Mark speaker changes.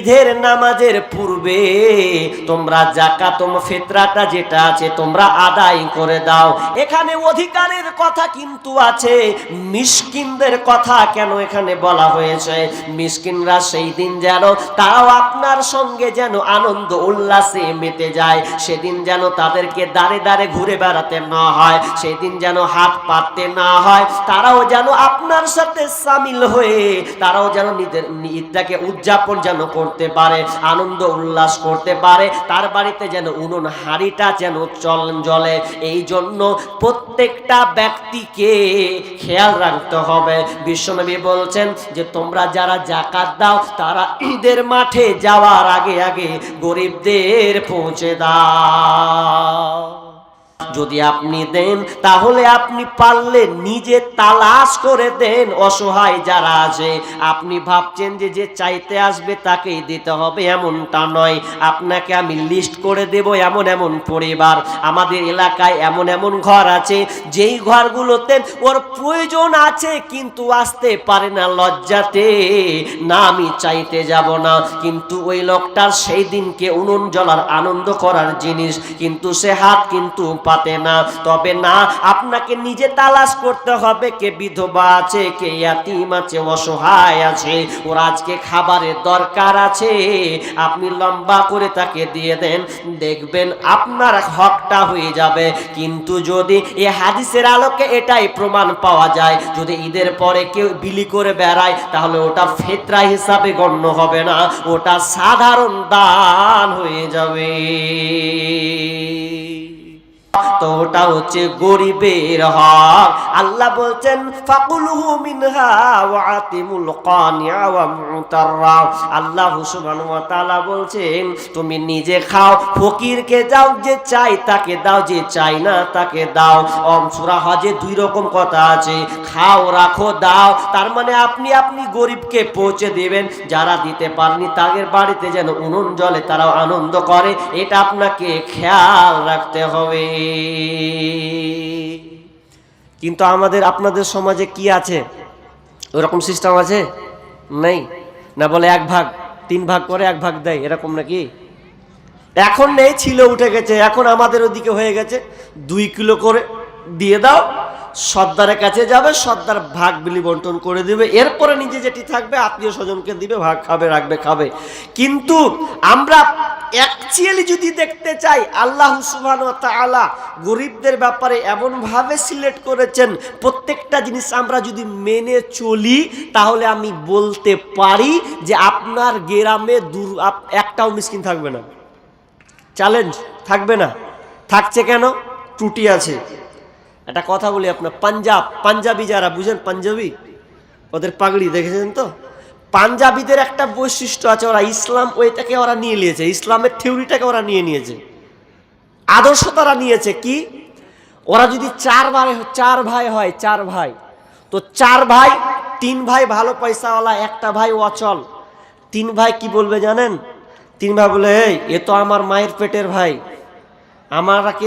Speaker 1: ঈদের নামাজের পূর্বে তোমরা যাকাত ও ফিতরাটা যেটা আছে তোমরা আদায় করে দাও। এখানে অধিকারের কথা কিন্তু আছে, মিসকিনদের কথা কেন এখানে বলা হয়েছে? মিসকিনরা সেই দিন যেন তারাও আপনার সঙ্গে যেন আনন্দ উল্লাসে মেতে যায়, সেদিন যেন তাদেরকে দাঁড়ে দাঁড়ে ঘুরে বেড়াতে না হয়, সেদিন যেন হাত পাততে না হয়, তারাও যেন আপনার সাথে সামিল হয়ে তারাও যেন নিজের ঈদটাকে উদযাপন যেন করতে পারে, আনন্দ উল্লাস করতে পারে, তার বাড়িতে যেন উনুন হাঁড়িটা যেন জ্বলে। এই জন্য প্রত্যেকটা ব্যক্তিকে খেয়াল রাখতে হবে। বিশ্বনবী বলছেন যে তোমরা যারা যাকাত দাও তারা ঈদের মাঠে যাওয়ার আগে আগে গরিবদের পৌঁছে দাও। যদি আপনি দেন তাহলে আপনি পারলে নিজে তালাশ করে দেন অসহায় যারা আছে। আপনি ভাবছেন যে যে চাইতে আসবে তাকেই দিতে হবে, এমনটা নয়। আপনাকে আমি লিস্ট করে দেব এমন এমন পরিবার আমাদের এলাকায়, এমন এমন ঘর আছে যেই ঘরগুলোতে ওর প্রয়োজন আছে কিন্তু আসতে পারে না লজ্জাতে, না আমি চাইতে যাব না, কিন্তু ওই লোকটার সেই দিনকে উনুন জ্বলার আনন্দ করার জিনিস কিন্তু সে হাত কিন্তু পাতে না। তবে না, আপনাকে নিজে তালাশ করতে হবে কে বিধবা আছে, কে ইয়াতিম আছে, অসহায় আছে, ওর আজকে খাবারের দরকার আছে, আপনি লম্বা করে তাকে দিয়ে দেন, দেখবেন আপনার হকটা হয়ে যাবে। কিন্তু যদি এই হাদিসের আলোকে এটাই প্রমাণ পাওয়া যায় যদি ঈদের পরে কেউ বিলি করে বেড়ায় তাহলে ওটা ফিতরা হিসাবে গণ্য হবে না, ওটা সাধারণ দান হয়ে যাবে। তো ওটা হচ্ছে গরিবের হক। আল্লাহ বলছেন ফাকুলহু মিনহা ওয়া আতিমুল কানিয়া ওয়া মুতাররা। আল্লাহ সুবহানাহু ওয়া তাআলা বলছেন তুমি নিজে খাও, ফকিরকে দাও, যে চাই তাকে দাও, যে চাই না তাকে দাও। সূরা হজে দুই রকম কথা আছে, খাও, রাখো, দাও। তার মানে আপনি গরিবকে পৌঁছে দিবেন, যারা দিতে পারেনি তাদের বাড়িতে যেন উনুন জ্বলে, তারাও আনন্দ করে, এটা আপনাকে খেয়াল রাখতে হবে। কিন্তু আপনাদের সমাজে কি আছে? ওরকম সিস্টেম আছে? নেই না, বলে এক ভাগ 3 ভাগ করে 1 ভাগ দেয়, এরকম নাকি? এখন নেই, ছিল, উঠে গেছে। এখন আমাদের ওদিকে হয়ে গেছে 2 কিলো করে দিয়ে দাও, সর্দারের কাছে যাবে, সর্দার ভাগ বিলি বন্টন করে দিবে, এরপরে নিজে যেটি থাকবে আত্মীয় স্বজনকে দিবে, ভাগ খাবে, রাখবে, খাবে। কিন্তু আমরা অ্যাকচুয়ালি যদি দেখতে চাই, আল্লাহ সুবহানাহু ওয়া তাআলা গরিবদের ব্যাপারে এমন ভাবে সিলেক্ট করেছেন, প্রত্যেকটা জিনিস আমরা যদি মেনে চলি তাহলে আমি বলতে পারি যে আপনার গ্রামে একটাও মিসকিন থাকবে না। চ্যালেঞ্জ, থাকবে না। থাকছে কেন? ত্রুটি আছে। একটা কথা বলি, আপনার পাঞ্জাবি যারা বুঝেন, পাঞ্জাবি, ওদের পাগড়ি দেখেছেন তো? পাঞ্জাবিদের একটা বৈশিষ্ট্য আছে, ওরা ইসলাম ওইটাকে ওরা নিয়ে নিয়েছে, ইসলামের থিওরিটাকে ওরা নিয়ে নিয়েছে, আদর্শ তারা নিয়েছে। কি? ওরা যদি 4 ভাই হয়, 4 ভাই, তো 4 ভাই, 3 ভাই ভালো পয়সাওয়ালা, একটা ভাই অচল। 3 ভাই কি বলবে জানেন? 3 ভাই বলে, এ তো আমার মায়ের পেটের ভাই, আমাকে